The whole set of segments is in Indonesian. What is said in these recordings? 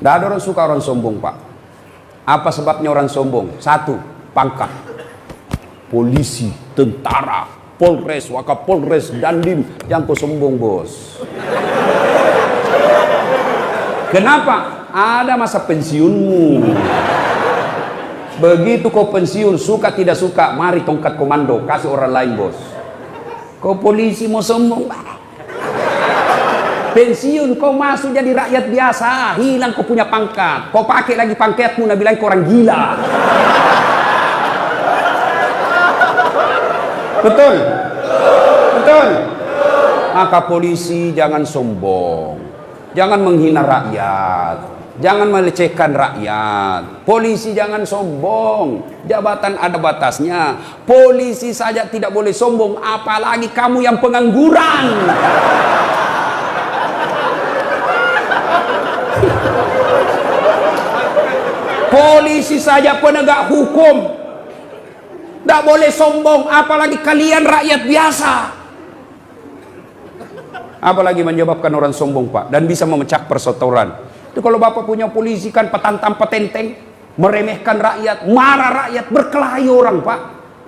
Tidak ada orang suka orang sombong, Pak. Apa sebabnya orang sombong? Satu, pangkat. Polisi, tentara, Polres, Wakapolres, Dandim, yang kau sombong, bos. Kenapa? Ada masa pensiunmu. Begitu kau pensiun, suka tidak suka, mari tongkat komando, kasih orang lain, bos. Kau polisi mau sombong, pensiun kau masuk jadi rakyat biasa, hilang kau punya pangkat, kau pakai lagi pangkatmu, nak bilang kau orang gila. Betul? Betul? Maka polisi jangan sombong, jangan menghina rakyat, jangan melecehkan rakyat. Polisi jangan sombong, jabatan ada batasnya. Polisi saja tidak boleh sombong, apalagi kamu yang pengangguran. Polisi saja penegak hukum tidak boleh sombong, apalagi kalian rakyat biasa. Apalagi menyebabkan orang sombong, Pak, dan bisa memecah persaudaraan. Itu kalau Bapak punya polisi kan petantang petenteng, meremehkan rakyat, marah rakyat, berkelahi orang, Pak,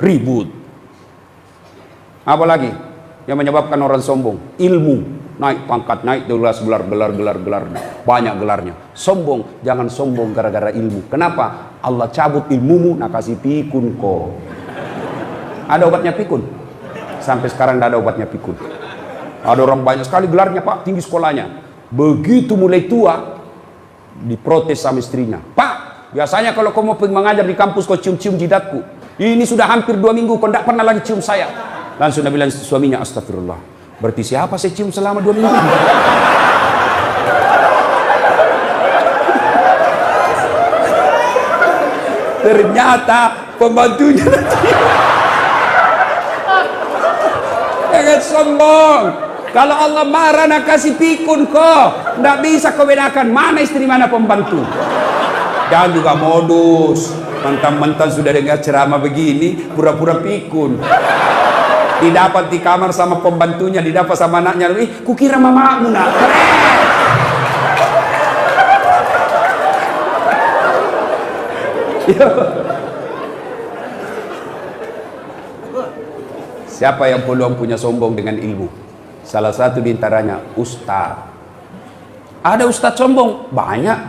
ribut. Apalagi yang menyebabkan orang sombong? Ilmu, naik pangkat, naik gelar, gelar, banyak gelarnya. Sombong, jangan sombong gara-gara ilmu. Kenapa? Allah cabut ilmumu, nak kasih pikun kok. Ada obatnya pikun? Sampai sekarang tidak ada obatnya pikun. Ada orang banyak sekali gelarnya, Pak, tinggi sekolahnya. Begitu mulai tua, diprotes sama istrinya. Pak, biasanya kalau kau mau mengajar di kampus kau cium-cium jidatku. Ini sudah hampir 2 minggu kau tidak pernah lagi cium saya. Langsung dia bilang suaminya, astagfirullah. Berarti siapa saya cium selama 2 minggu? Ternyata pembantunya. Jangan sombong. Kalau Allah marah nak kasih pikun kok. Tidak bisa kau bedakan mana istri mana pembantu. Jangan juga modus. Mentang-mentang sudah dengar ceramah begini, pura-pura pikun. Didapat di kamar sama pembantunya, didapat sama anaknya. Kukira mamamu nak. Siapa yang peluang punya sombong dengan ilmu? Salah satu diantaranya ustaz. Ada ustaz sombong? Banyak.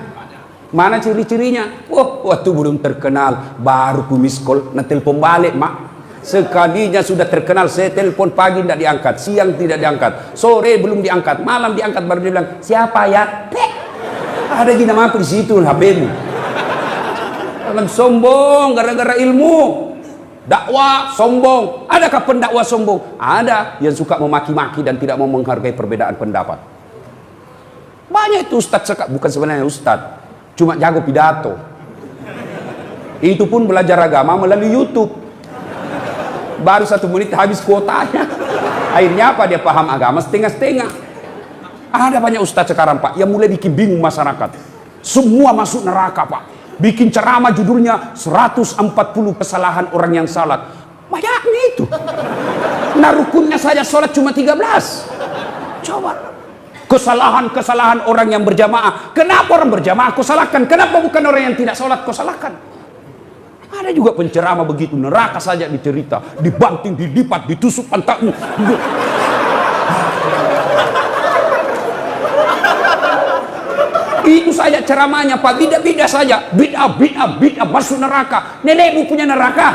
Mana ciri-cirinya? Waktu belum terkenal, baru ku miss call, nak telepon balik, mak. Sekalinya sudah terkenal, saya telepon pagi tidak diangkat, siang tidak diangkat, sore belum diangkat, malam diangkat, baru dia bilang, siapa ya? Ada gina mampu di situ HP-mu. Jangan sombong gara-gara ilmu. Dakwah sombong. Adakah pendakwah sombong? Ada yang suka memaki-maki dan tidak mau menghargai perbedaan pendapat. Banyak itu ustadz, bukan sebenarnya ustadz, cuma jago pidato. Itu pun belajar agama melalui YouTube. Baru 1 menit habis kuotanya. Akhirnya apa? Dia paham agama setengah-setengah. Ada banyak ustadz sekarang, Pak, yang mulai bikin bingung masyarakat. Semua masuk neraka, Pak. Bikin ceramah judulnya 140 kesalahan orang yang salat. Banyaknya itu. Nah rukunnya saja sholat cuma 13. Coba. Kesalahan-kesalahan orang yang berjamaah. Kenapa orang berjamaah kau salahkan? Kenapa bukan orang yang tidak sholat kau salahkan? Ada juga penceramah begitu. Neraka saja dicerita. Dibanting, dilipat, ditusuk pantatmu. Itu saja ceramahnya, Pak. Bida-bida saja. Bid'ah masuk neraka. Nenekmu punya neraka.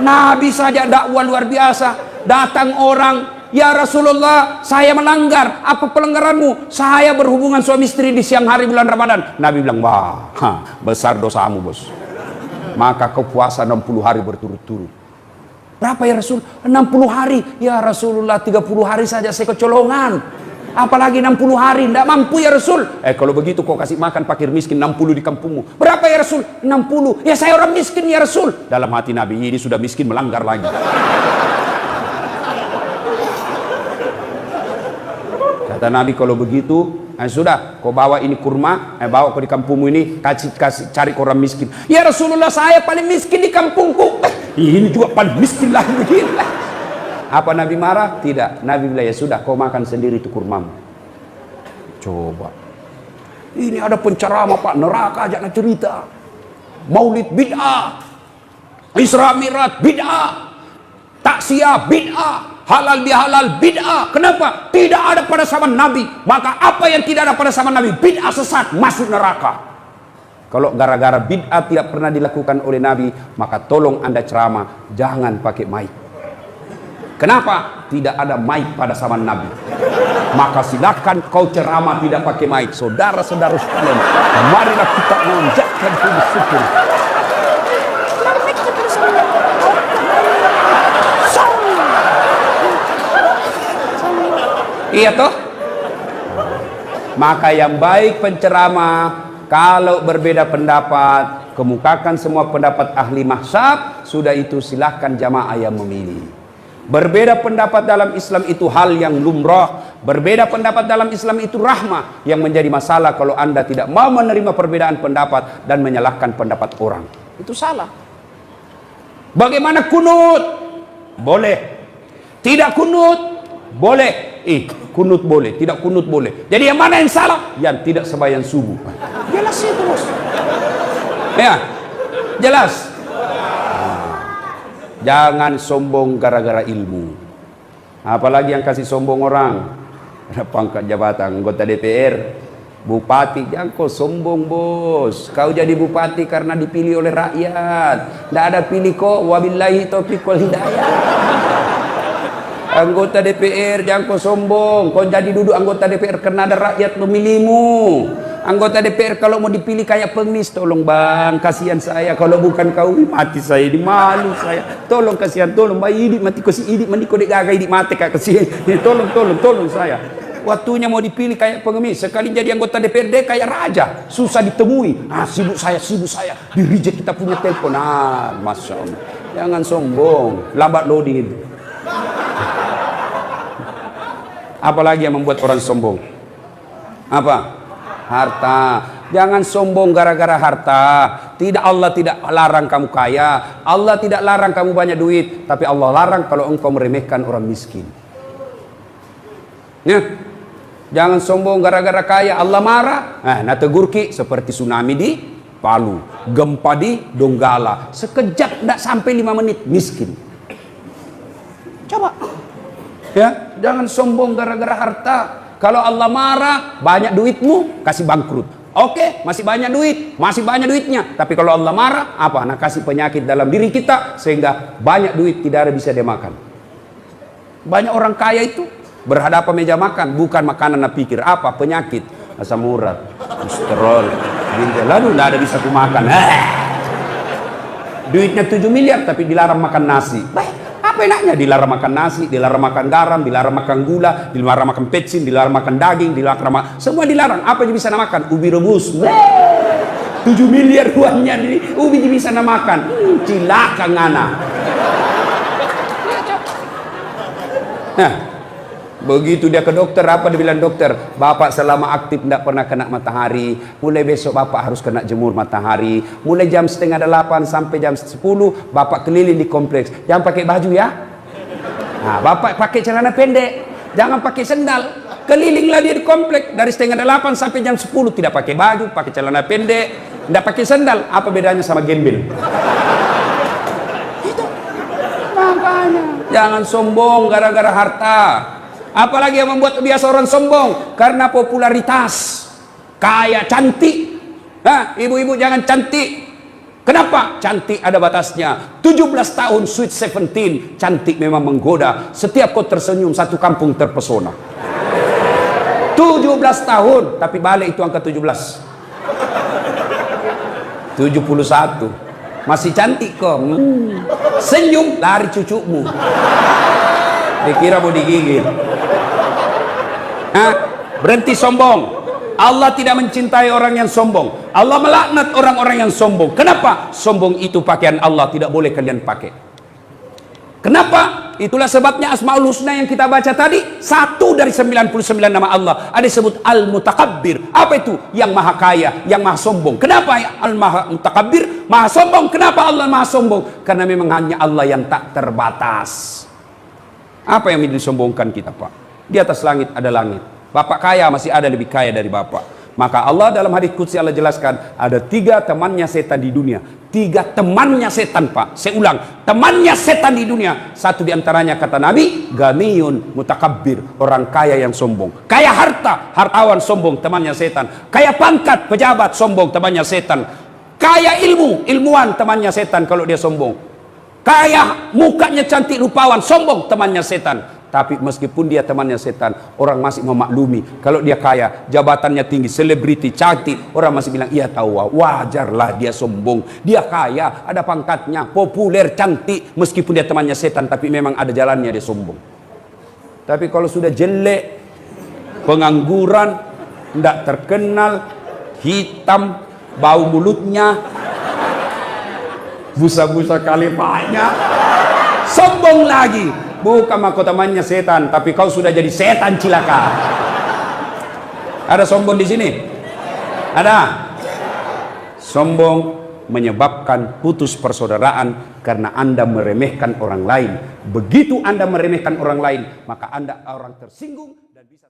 Nabi saja dakwah luar biasa. Datang orang, ya Rasulullah, saya melanggar. Apa pelanggaranmu? Saya berhubungan suami istri di siang hari bulan Ramadan. Nabi bilang, wah, besar dosamu, bos. Maka kau puasa 60 hari berturut-turut. Berapa ya Rasul? 60 hari. Ya Rasulullah, 30 hari saja saya kecolongan. Apalagi 60 hari, tidak mampu ya Rasul. Kalau begitu kau kasih makan fakir miskin 60 di kampungmu. Berapa ya Rasul? 60. Ya saya orang miskin ya Rasul. Dalam hati Nabi, ini sudah miskin melanggar lagi. Kata Nabi, kalau begitu, sudah, kau bawa ini kurma, bawa kau di kampungmu ini, kasih cari orang miskin. Ya Rasulullah, saya paling miskin di kampungku. Ini juga paling miskin lagi begini. Apa Nabi marah? Tidak. Nabi bilang, ya sudah, kau makan sendiri itu kurmamu. Coba. Ini ada penceramah Pak, neraka aja nak cerita. Maulid bid'ah, Isra Mi'raj bid'ah, taksiyah bid'ah, halal bihalal bid'ah. Kenapa? Tidak ada pada zaman Nabi. Maka apa yang tidak ada pada zaman Nabi, bid'ah, sesat, masuk neraka. Kalau gara-gara bid'ah tidak pernah dilakukan oleh Nabi, maka tolong Anda ceramah jangan pakai mic. Kenapa? Tidak ada mic pada zaman Nabi. Maka silakan kau ceramah tidak pakai mic. Saudara-saudara sekalian, marilah kita mengucapkan puji syukur. Iya toh? Maka yang baik penceramah, kalau berbeda pendapat, kemukakan semua pendapat ahli mazhab. Sudah itu silahkan jamaah yang memilih. Berbeda pendapat dalam Islam itu hal yang lumrah. Berbeda pendapat dalam Islam itu rahmah. Yang menjadi masalah kalau Anda tidak mau menerima perbedaan pendapat dan menyalahkan pendapat orang. Itu salah. Bagaimana kunut? Boleh. Tidak kunut? Boleh. Kunut boleh, tidak kunut boleh. Jadi yang mana yang salah? Yang tidak sembahyang subuh. Jelas itu, bos. Ya, jelas. Jangan sombong gara-gara ilmu. Apalagi yang kasih sombong orang. Ada pangkat jabatan, anggota DPR, bupati. Jangan kau sombong, bos. Kau jadi bupati karena dipilih oleh rakyat. Tidak ada pilih kok. Wabillahi taufiq wal hidayah. Anggota DPR jangan kau sombong. Kau jadi duduk anggota DPR karena ada rakyat memilihmu. Anggota DPR kalau mau dipilih kayak pengemis, tolong bang, kasihan saya. Kalau bukan kau, mati saya, di malu saya. Tolong kasihan, tolong bang, idik mati kau si idik mandi kau dek gagai idik mati kak kasihan. Tolong saya. Waktunya mau dipilih kayak pengemis, sekali jadi anggota DPRD kayak raja, susah ditemui. Sibuk saya, di reject kita punya telepon. Masya Allah. Jangan sombong, lambat loading itu. Apalagi yang membuat orang sombong? Apa? Harta. Jangan sombong gara-gara harta. Allah tidak larang kamu kaya. Allah tidak larang kamu banyak duit. Tapi Allah larang kalau engkau meremehkan orang miskin. Ya. Jangan sombong gara-gara kaya. Allah marah. Nah tegur ki seperti tsunami di Palu, gempa di Donggala. Sekejap tidak sampai 5 menit miskin. Coba. Ya, jangan sombong gara-gara harta. Kalau Allah marah, banyak duitmu, kasih bangkrut. Oke, masih banyak duit, masih banyak duitnya. Tapi kalau Allah marah, apa? Nah, kasih penyakit dalam diri kita sehingga banyak duit tidak ada bisa dia makan. Banyak orang kaya itu berhadapan meja makan, bukan makanan nak pikir apa? Penyakit, asam urat, kolesterol, lalu tidak ada bisa kumakan. Duitnya 7 miliar tapi dilarang makan nasi. Apa enaknya? Dilarang makan nasi, dilarang makan garam, dilarang makan gula, dilarang makan pecin, dilarang makan daging, dilarang makan, semua dilarang. Apa yang bisa makan? Ubi rebus. 7 miliar uangnya di ubi bisa makan. Cilaka ngana. Nah, begitu dia ke dokter, apa dibilang dokter? Bapak selama aktif tidak pernah kena matahari. Mulai besok bapak harus kena jemur matahari. Mulai jam 7:30 sampai jam 10 bapak keliling di kompleks. Jangan pakai baju ya. Nah, bapak pakai celana pendek, jangan pakai sendal. Kelilinglah dia di kompleks dari 7:30 sampai jam 10. Tidak pakai baju, pakai celana pendek, tidak pakai sendal. Apa bedanya sama gembel? Itu makanya jangan sombong gara-gara harta. Apalagi yang membuat biasa orang sombong karena popularitas, kaya, cantik. Ibu-ibu jangan cantik. Kenapa? Cantik ada batasnya. 17 tahun sweet 17, cantik memang menggoda. Setiap kau tersenyum satu kampung terpesona. 17 tahun, tapi balik itu angka 17. 71. Masih cantik kok. Senyum lari cucumu. Dikira mau digigit. Berhenti sombong. Allah tidak mencintai orang yang sombong. Allah melaknat orang-orang yang sombong. Kenapa? Sombong itu pakaian Allah, tidak boleh kalian pakai. Kenapa? Itulah sebabnya Asmaul Husna yang kita baca tadi, satu dari 99 nama Allah ada disebut Al-Mutakabbir. Apa itu? Yang maha kaya, yang maha sombong. Kenapa Al-Mutakabbir maha sombong? Kenapa Allah maha sombong? Karena memang hanya Allah yang tak terbatas. Apa yang disombongkan kita, Pak? Di atas langit ada langit. Bapak kaya masih ada lebih kaya dari bapak. Maka Allah dalam hadis qudsi Allah jelaskan, ada 3 temannya setan di dunia. 3 temannya setan, Pak. Saya ulang, temannya setan di dunia. Satu diantaranya kata Nabi, ganiyun mutakabbir, orang kaya yang sombong. Kaya harta, hartawan sombong, temannya setan. Kaya pangkat, pejabat sombong, temannya setan. Kaya ilmu, ilmuwan, temannya setan kalau dia sombong. Kaya mukanya cantik, rupawan, sombong, temannya setan. Tapi meskipun dia temannya setan, orang masih memaklumi. Kalau dia kaya, jabatannya tinggi, selebriti, cantik, orang masih bilang, iya tahu, wajarlah dia sombong. Dia kaya, ada pangkatnya, populer, cantik. Meskipun dia temannya setan, tapi memang ada jalannya dia sombong. Tapi kalau sudah jelek, pengangguran, tidak terkenal, hitam, bau mulutnya, busa-busa kalipahnya, sombong lagi. Bukan mahkotamannya setan, tapi kau sudah jadi setan cilaka. Ada sombong di sini? Ada. Sombong menyebabkan putus persaudaraan karena Anda meremehkan orang lain. Begitu Anda meremehkan orang lain, maka Anda orang tersinggung dan bisa